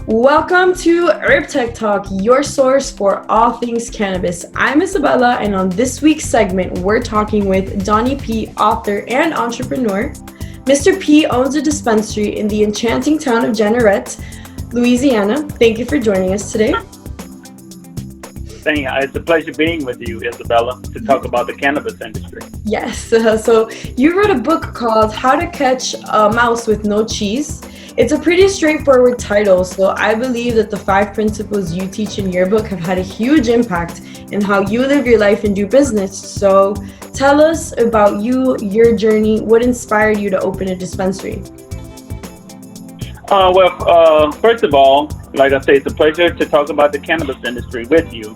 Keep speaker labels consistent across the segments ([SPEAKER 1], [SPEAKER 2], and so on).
[SPEAKER 1] Welcome to Herb Tech Talk, your source for all things cannabis. I'm Isabella, and on this week's segment, we're talking with Donnie P, author and entrepreneur. Mr. P owns a dispensary in the enchanting town of Jeanerette, Louisiana. Thank you for joining us today.
[SPEAKER 2] Thank you. It's a pleasure being with you, Isabella, to talk about the cannabis industry.
[SPEAKER 1] Yes, so you wrote a book called How to Catch a Mouse with No Cheese. It's a pretty straightforward title, so I believe that the 5 principles you teach in your book have had a huge impact in how you live your life and do business. So tell us about you, your journey, what inspired you to open a dispensary?
[SPEAKER 2] First of all, like I say, it's a pleasure to talk about the cannabis industry with you.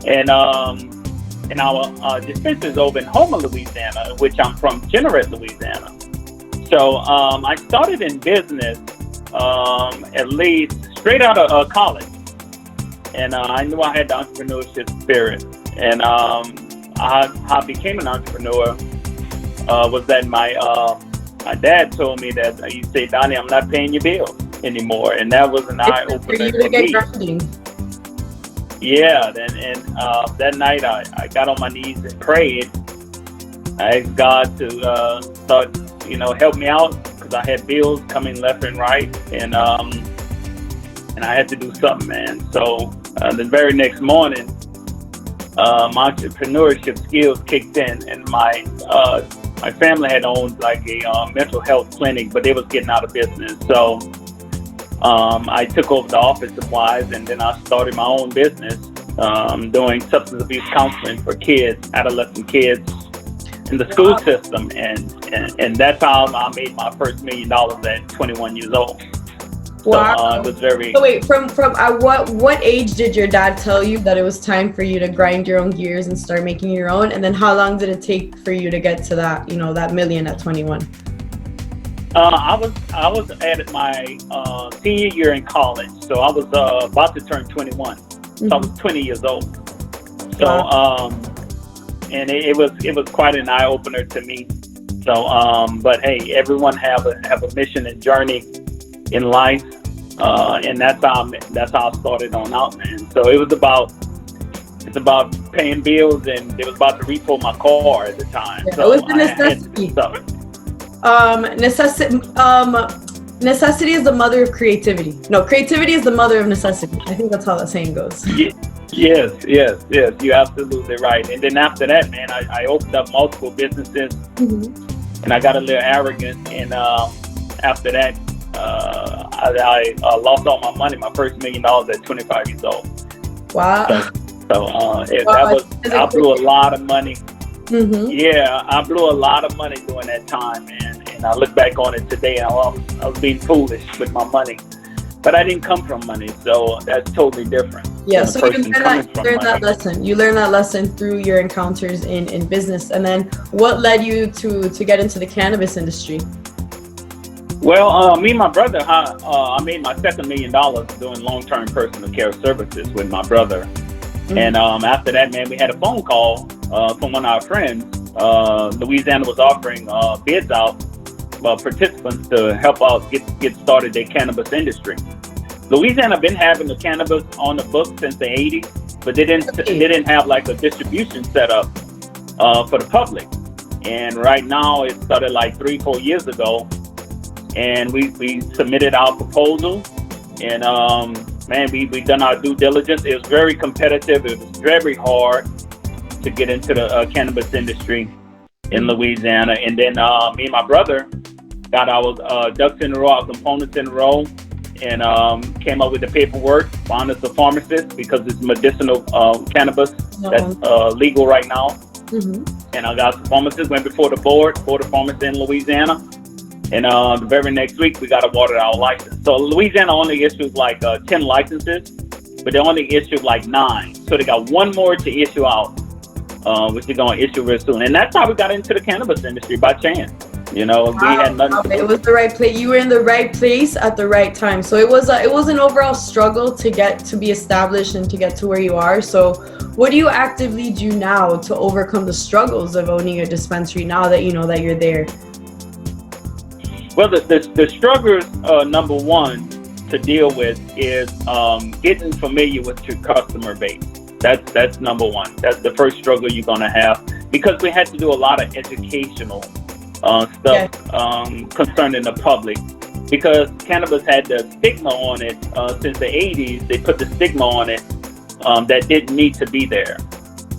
[SPEAKER 2] And our dispensary is over in Houma, Louisiana, which I'm from, Jeanerette, Louisiana. So I started in business at least straight out of college, and I knew I had the entrepreneurship spirit. And how I became an entrepreneur was that my dad told me that he said, "Donnie, I'm not paying your bills anymore," and that was an eye opener for me. Yeah, and that night I got on my knees and prayed. I asked God to start, help me out, because I had bills coming left and right, and I had to do something, man. So the very next morning, my entrepreneurship skills kicked in, and my family had owned like a mental health clinic, but they was getting out of business. So I took over the office supplies, and then I started my own business doing substance abuse counseling for kids, adolescent kids, in the school system, and that's how I made my first $1 million at 21 years old.
[SPEAKER 1] Wow.
[SPEAKER 2] So it was very.
[SPEAKER 1] So wait, from what age did your dad tell you that it was time for you to grind your own gears and start making your own? And then how long did it take for you to get to that, that million at 21?
[SPEAKER 2] I was at my senior year in college, so I was about to turn 21. So I was 20 years old. So
[SPEAKER 1] Wow.
[SPEAKER 2] And it was quite an eye opener to me. So but hey, everyone have a mission and journey in life, and that's how I started on out, man. So it's about paying bills, and it was about to repo my car at the time.
[SPEAKER 1] Yeah,
[SPEAKER 2] so
[SPEAKER 1] it was a necessity. Necessity is the mother of creativity. No, creativity is the mother of necessity. I think that's how that saying goes.
[SPEAKER 2] Yeah. Yes, you're absolutely right. And then after that, man, I opened up multiple businesses, and I got a little arrogant. And after that, I lost all my money, my first $1 million at 25 years old.
[SPEAKER 1] Wow.
[SPEAKER 2] I blew a lot of money. Yeah, I blew a lot of money during that time, man. And I look back on it today, and I was being foolish with my money. But I didn't come from money, so that's totally different.
[SPEAKER 1] Yeah, so you learned that lesson. You learned that lesson through your encounters in business. And then what led you to get into the cannabis industry?
[SPEAKER 2] Well, me and my brother, I made my second $1 million doing long-term personal care services with my brother. And after that, man, we had a phone call from one of our friends. Louisiana was offering bids out participants to help out get started their cannabis industry. Louisiana been having the cannabis on the books since the 80s, but they didn't have like a distribution set up for the public. And right now it started like 3-4 years ago, and we submitted our proposal, and man, we done our due diligence. It was very competitive. It was very hard to get into the cannabis industry in Louisiana. And then me and my brother got our ducks in a row, our components in a row, and came up with the paperwork, found us a pharmacist, because it's medicinal cannabis that's legal right now. And I got the pharmacist, went before the board of pharmacists in Louisiana, and the very next week we got awarded our license. So Louisiana only issues like 10 licenses, but they only issued like 9. So they got one more to issue out, which they're going to issue real soon. And that's how we got into the cannabis industry, by chance. We had nothing.
[SPEAKER 1] It was the right place. You were in the right place at the right time. So it was an overall struggle to get to be established and to get to where you are. So what do you actively do now to overcome the struggles of owning a dispensary now that you know that you're there?
[SPEAKER 2] Well, the struggles, number one, to deal with is getting familiar with your customer base. That's number one. That's the first struggle you're gonna have, because we had to do a lot of educational stuff concerning the public, because cannabis had the stigma on it since the 80s. They put the stigma on it that didn't need to be there.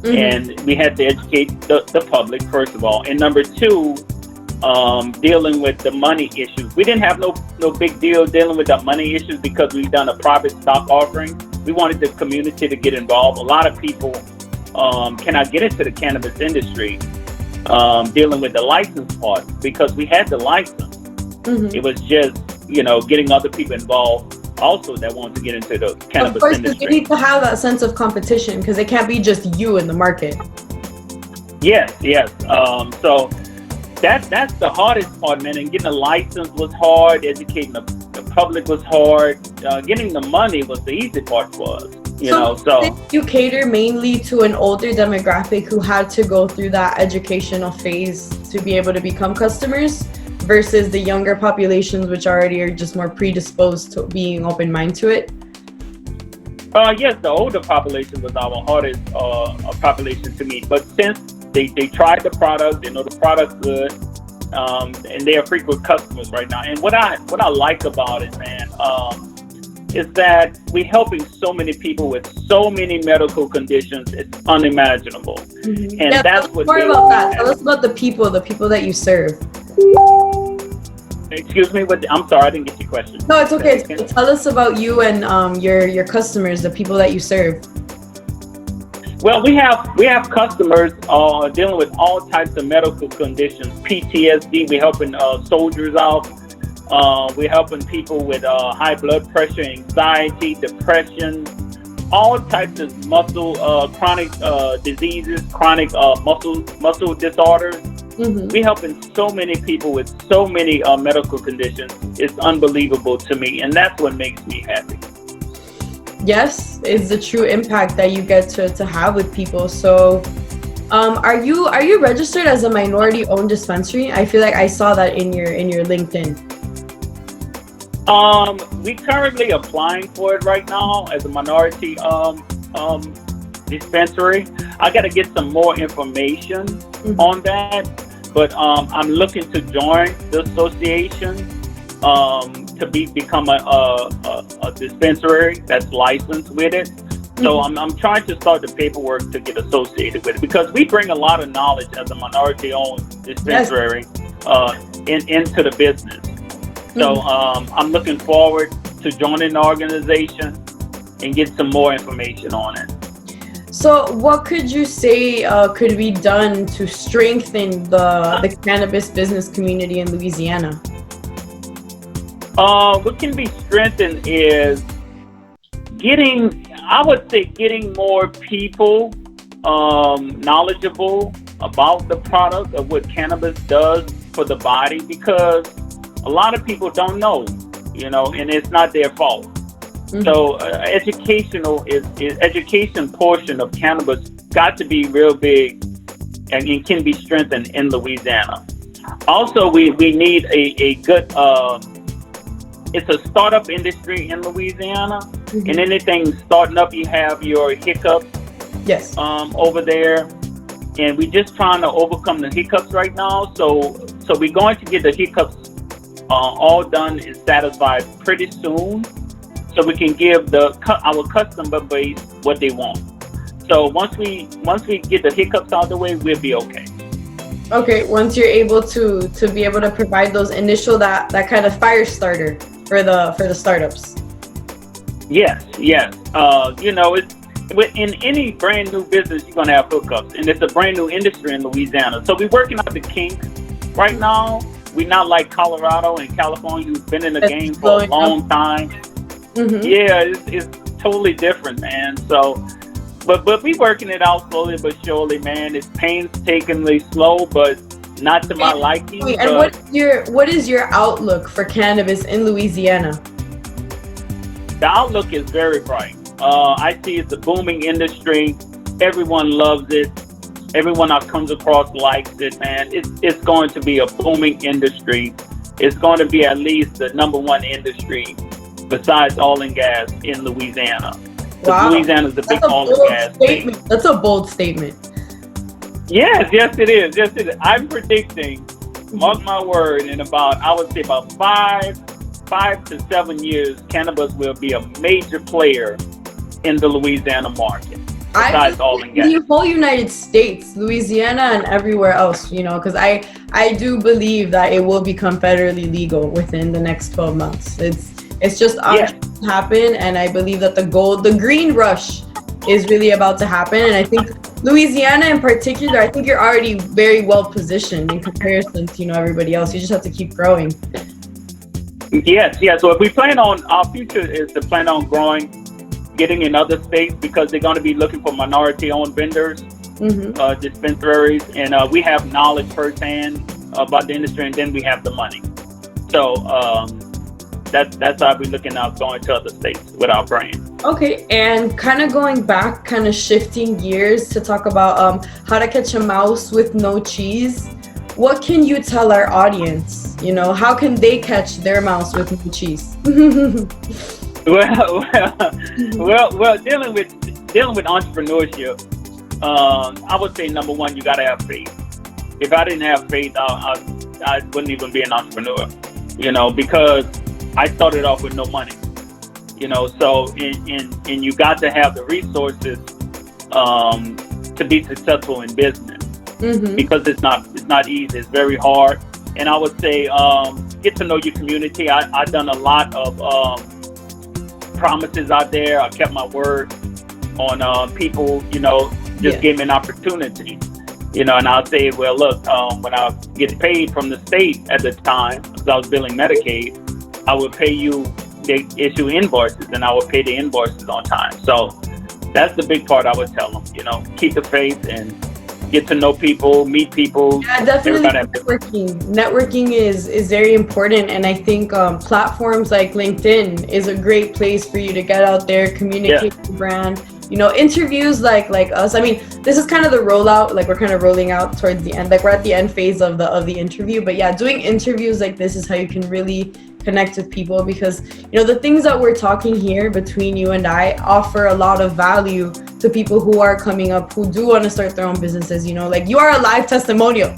[SPEAKER 2] And we had to educate the public, first of all. And number two, dealing with the money issues. We didn't have no big deal dealing with the money issues because we've done a private stock offering. We wanted the community to get involved. A lot of people cannot get into the cannabis industry dealing with the license part, because we had the license. It was just, getting other people involved also that want to get into the cannabis
[SPEAKER 1] of course,
[SPEAKER 2] industry.
[SPEAKER 1] You need to have that sense of competition, because it can't be just you in the market.
[SPEAKER 2] Yes. So that's the hardest part, man. And getting a license was hard. Educating the public was hard. Getting the money was the easy part for us. So
[SPEAKER 1] you cater mainly to an older demographic who had to go through that educational phase to be able to become customers, versus the younger populations, which already are just more predisposed to being open mind to it?
[SPEAKER 2] Yes, the older population was our hardest population to meet. But since they tried the product, they know the product's good, and they are frequent customers right now. And what I like about it, man, is that we're helping so many people with so many medical conditions. It's unimaginable. And that's what
[SPEAKER 1] more about that. Tell us about the people that you serve.
[SPEAKER 2] Excuse me, I'm sorry, I didn't get your question.
[SPEAKER 1] No, it's okay. Tell us about you and your customers, the people that you serve.
[SPEAKER 2] Well, we have customers dealing with all types of medical conditions. PTSD, we're helping soldiers out. We're helping people with high blood pressure, anxiety, depression, all types of muscle chronic diseases, chronic muscle disorders. We're helping so many people with so many medical conditions. It's unbelievable to me, and that's what makes me happy.
[SPEAKER 1] Yes, it's the true impact that you get to have with people. So, are you registered as a minority-owned dispensary? I feel like I saw that in your LinkedIn.
[SPEAKER 2] We currently applying for it right now as a minority dispensary. I got to get some more information on that, but I'm looking to join the association to become a dispensary that's licensed with it. So I'm trying to start the paperwork to get associated with it, because we bring a lot of knowledge as a minority-owned dispensary into the business. So I'm looking forward to joining the organization and get some more information on it.
[SPEAKER 1] So what could you say could be done to strengthen the cannabis business community in Louisiana?
[SPEAKER 2] What can be strengthened is getting more people knowledgeable about the product of what cannabis does for the body, because a lot of people don't know, and it's not their fault. So education portion of cannabis got to be real big, and it can be strengthened in Louisiana. Also, we need a good, it's a startup industry in Louisiana, and anything starting up, you have your hiccups over there, and we're just trying to overcome the hiccups right now. So we're going to get the hiccups all done and satisfied pretty soon, so we can give our customer base what they want. So once we get the hiccups out of the way, we'll be okay.
[SPEAKER 1] Okay, once you're able to be able to provide those initial that kind of fire starter for the startups.
[SPEAKER 2] Yes. It's in any brand new business, you're gonna have hookups, and it's a brand new industry in Louisiana. So we're working out the kinks right now. We're not like Colorado and California, who's been in the game for a long time. Yeah, it's totally different, man. So, but we working it out slowly but surely, man. It's painstakingly slow, but not to my liking.
[SPEAKER 1] And what is your outlook for cannabis in Louisiana?
[SPEAKER 2] The outlook is very bright. I see it's a booming industry. Everyone loves it. Everyone I comes across likes it, man. It's going to be a booming industry. It's going to be at least the #1 industry besides oil and gas in Louisiana.
[SPEAKER 1] Wow.
[SPEAKER 2] Louisiana is the big oil and gas state.
[SPEAKER 1] That's a bold statement.
[SPEAKER 2] Yes, it is. Yes, it is. I'm predicting, mark my word, in about, I would say about 5 to 7 years, cannabis will be a major player in the Louisiana market. Besides oil and gas.
[SPEAKER 1] The whole United States, Louisiana and everywhere else, because I do believe that it will become federally legal within the next 12 months. It's just to happen, and I believe that the green rush is really about to happen. And I think Louisiana in particular, I think you're already very well positioned in comparison to everybody else. You just have to keep growing.
[SPEAKER 2] Yes. So if we plan on, our future is to plan on growing, getting in other states, because they're going to be looking for minority-owned vendors, dispensaries, and we have knowledge firsthand about the industry, and then we have the money. So that's how we're looking at going to other states with our brand.
[SPEAKER 1] Okay, and kind of going back, kind of shifting gears to talk about how to catch a mouse with no cheese. What can you tell our audience? How can they catch their mouse with no cheese?
[SPEAKER 2] Well, dealing with entrepreneurship, I would say number one, you gotta have faith. If I didn't have faith, I wouldn't even be an entrepreneur. Because I started off with no money. So and you got to have the resources to be successful in business, because it's not easy. It's very hard. And I would say get to know your community. I've done a lot of promises out there. I kept my word on people, just gave me an opportunity, and I'll say, well, look, when I get paid from the state at the time, because I was billing Medicaid, I would pay you, they issue invoices, and I would pay the invoices on time. So that's the big part I would tell them, keep the faith and get to know people, meet people.
[SPEAKER 1] Yeah, definitely Networking is very important, and I think platforms like LinkedIn is a great place for you to get out there, communicate your brand. Interviews like us. I mean, this is kind of the rollout. Like, we're kind of rolling out towards the end. Like, we're at the end phase of the interview. But yeah, doing interviews like this is how you can really connect with people, because the things that we're talking here between you and I offer a lot of value to people who are coming up, who do want to start their own businesses. Like, you are a live testimonial.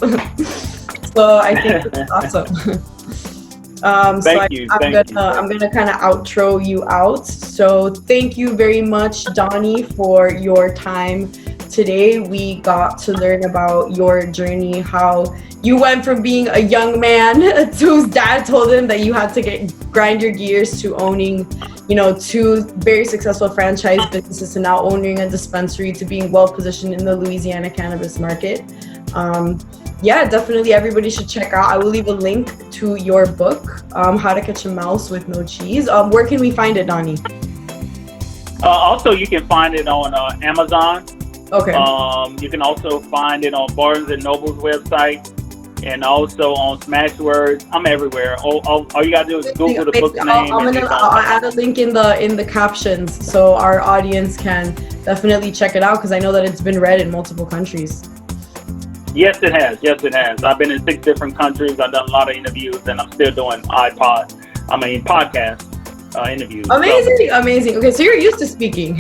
[SPEAKER 1] So I think it's awesome. I'm gonna kind of outro you out. So thank you very much, Donnie, for your time today. We got to learn about your journey, how you went from being a young man to whose dad told him that you had to grind your gears, to owning, 2 very successful franchise businesses, to now owning a dispensary, to being well positioned in the Louisiana cannabis market. Yeah, definitely everybody should check out. I will leave a link to your book, How to Catch a Mouse with No Cheese. Where can we find it, Donnie?
[SPEAKER 2] Also, you can find it on Amazon.
[SPEAKER 1] Okay.
[SPEAKER 2] You can also find it on Barnes & Noble's website, and also on Smashwords. I'm everywhere. All you gotta do is Google the book's name.
[SPEAKER 1] I'll add a link in the captions so our audience can definitely check it out, because I know that it's been read in multiple countries.
[SPEAKER 2] Yes, it has. I've been in 6 different countries. I've done a lot of interviews, and I'm still doing podcast interviews. Amazing. Okay, so you're used to speaking.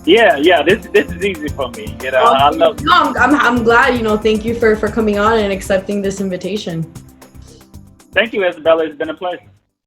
[SPEAKER 2] Yeah. This is easy for me. I love.
[SPEAKER 1] No, I'm glad. Thank you for coming on and accepting this invitation.
[SPEAKER 2] Thank you, Isabella. It's been a pleasure.